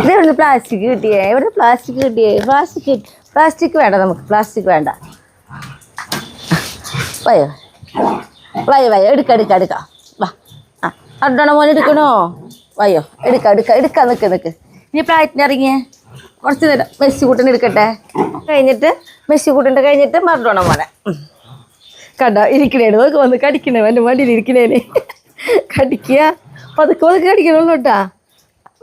ഇതെവിടെ പ്ലാസ്റ്റിക് കിട്ടിയേ? എവിടെ പ്ലാസ്റ്റിക് കിട്ടിയേ? പ്ലാസ്റ്റിക് വേണ്ട, നമുക്ക് പ്ലാസ്റ്റിക് വേണ്ട. വയ്യോ വയ്യോ എടുക്കാം. വാ. അഡോണ മോനെ എടുക്കണോ? വയ്യോ എടുക്കാം. നിൽക്ക്. ഇനി പ്രായത്തിന് ഇറങ്ങിയേ കുറച്ച് നേരം മെസ്സി കൂട്ടൻ എടുക്കട്ടെ. കഴിഞ്ഞിട്ട് മെസ്സി കൂട്ടൻ്റെ കഴിഞ്ഞിട്ട് മറഡോണ മോനെ കണ്ടോ ഇരിക്കണേന് നോക്ക് വന്ന് കടിക്കണേ. എൻ്റെ വണ്ടിയിൽ ഇരിക്കണേന് കടിക്കുക. പതുക്കെ കടിക്കണുള്ളൂ കേട്ടാ.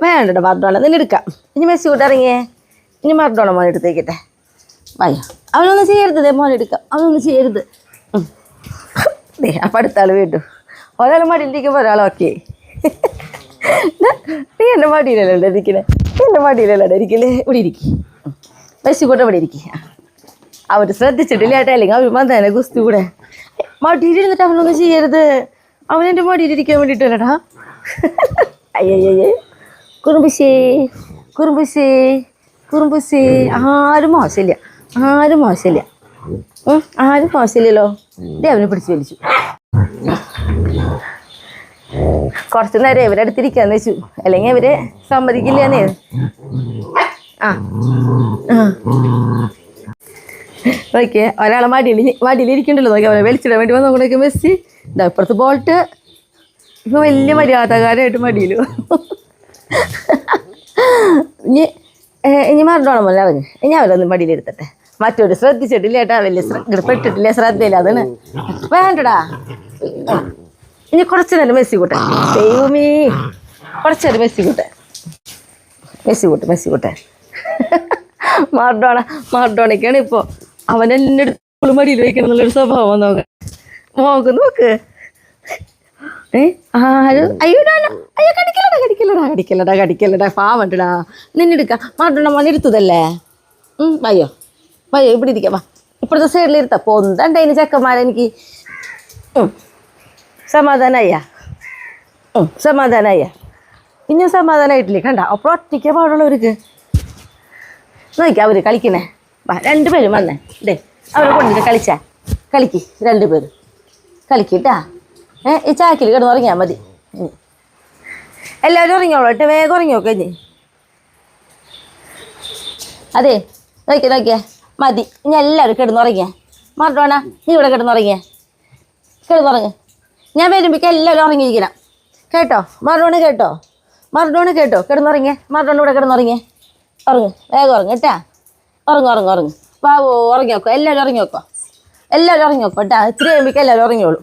വേണ്ടട്ടോ മറഡോണ നിന്നെ എടുക്കാം. ഇനി മെസ്സി കൂട്ടം ഇറങ്ങിയേ. ഇനി മറഡോണ മോനെ എടുത്തേക്കട്ടെ. വയ്യോ അവനൊന്നും ചെയ്യരുത്. മോനെ എടുക്കാം. അവനൊന്നും ചെയ്യരുത്. അപ്പം അടുത്ത ആൾ വീണ്ടും ഒരാൾ മടിയിലിരിക്കുമ്പോൾ ഒരാളൊക്കെ നീ എൻ്റെ മടിയിലല്ലോ ഇരിക്കണേ. എൻ്റെ മടിയിലല്ലോ ഇരിക്കലേ. ഇവിടെ ഇരിക്കും. മെസ്സി കൂട്ടം ഇവിടെ ഇരിക്കുക. അവർ ശ്രദ്ധിച്ചിട്ടില്ല ഏട്ടാ, അല്ലെങ്കിൽ അവർ വന്നേനെ ഗുസ്തി കൂടെ. മടിയിലിരുന്നിട്ട് അവനൊന്നും ചെയ്യരുത്. അവനെൻ്റെ മടിയിലിരിക്കാൻ വേണ്ടിയിട്ടല്ലടാ. അയ്യയ്യേ കുറുമ്പുശേ ആരും മോശമില്ലല്ലോ. ഇതേ അവനെ പിടിച്ച് വലിച്ചു. കുറച്ച് നേരം ഇവരടുത്തിരിക്കാന്ന് വെച്ചു, അല്ലെങ്കിൽ ഇവര് സമ്മതിക്കില്ലെന്നേ. നോക്കിയേ ഒരാളെ മടിയിലിരിക്കണ്ടല്ലോ. നോക്കി അവനെ വലിച്ചിടാൻ വേണ്ടി വന്ന് നോക്കി മെസ്സി. ഇതാ ഇപ്പുറത്ത് ബോൾട്ട്. ഇപ്പൊ വലിയ മര്യാദക്കാരായിട്ട് മടിയിലു. ഇനി മറന്നോണം പോലെ അവന്. ഇനി അവരൊന്നും മടിയിലെടുത്തട്ടെ. മറ്റൊരു ശ്രദ്ധിച്ചിട്ടില്ല ഏട്ടാ. വലിയ പെട്ടിട്ടില്ല, ശ്രദ്ധയില്ല. അതാണ് വേണ്ടടാ. ഇനി കുറച്ച് നേരം മെസ്സി കൂട്ടെ. ദൈവമേ കുറച്ച് നേരം മെസ്സി കൂട്ടെ. മറഡോണയ്ക്കാണ് ഇപ്പോൾ അവനെന്നെ എടുത്ത് മടിയിൽ വയ്ക്കണം എന്നുള്ളൊരു സ്വഭാവം. നോക്ക്. അയ്യോ കടിക്കല്ലടാ പാവണ്ടടാ. നിന്നെടുക്കാം. മറഡോണ മോനെ എടുത്തതല്ലേ. വയ്യോ ഇവിടെ ഇരിക്കാം. വാ ഇപ്പുറത്തെ സൈഡിലിരുത്താം. പൊന്തണ്ടതിന് ചെക്കന്മാരെനിക്ക്. സമാധാനമായ ഇനി സമാധാനമായിട്ടില്ലേ? കണ്ട അപ്പോൾ ഒറ്റയ്ക്ക് പാടുള്ളവർക്ക്. നോക്കിയാൽ അവർ കളിക്കണേ. വാ രണ്ടുപേരും വന്നേ. അവരെ കൊണ്ടിട്ട് കളിക്ക്. രണ്ടുപേരും കളിക്കിട്ടാ. ഈ ചാക്കിൽ കിടന്ന് ഉറങ്ങിയാൽ മതി. എല്ലാവരും ഉറങ്ങിയോളൂ കേട്ടോ. വേഗം ഉറങ്ങിയോക്കെ ഇനി. അതെ നോക്കിയേ മതി. ഇനി എല്ലാവരും കിടന്നുറങ്ങിയ. മറഡോണ നീ ഇവിടെ കിടന്നുറങ്ങ്. ഞാൻ വരുമ്പോഴേക്കും എല്ലാവരും ഉറങ്ങിയിരിക്കണം കേട്ടോ. മറഡോണ കേട്ടോ. കിടന്നുറങ്ങിയേ. മറഡോണ ഇവിടെ കിടന്നുറങ്ങിയേ. വേഗം ഉറങ്ങ് കേട്ടാ. ഉറങ്ങ്. വാവോ ഉറങ്ങി നോക്കോ. എല്ലാവരും ഉറങ്ങി നോക്കോ കേട്ടാ. ഇത്തിരി കഴിയുമ്പോഴേക്കും എല്ലാവരും ഉറങ്ങിയോളൂ.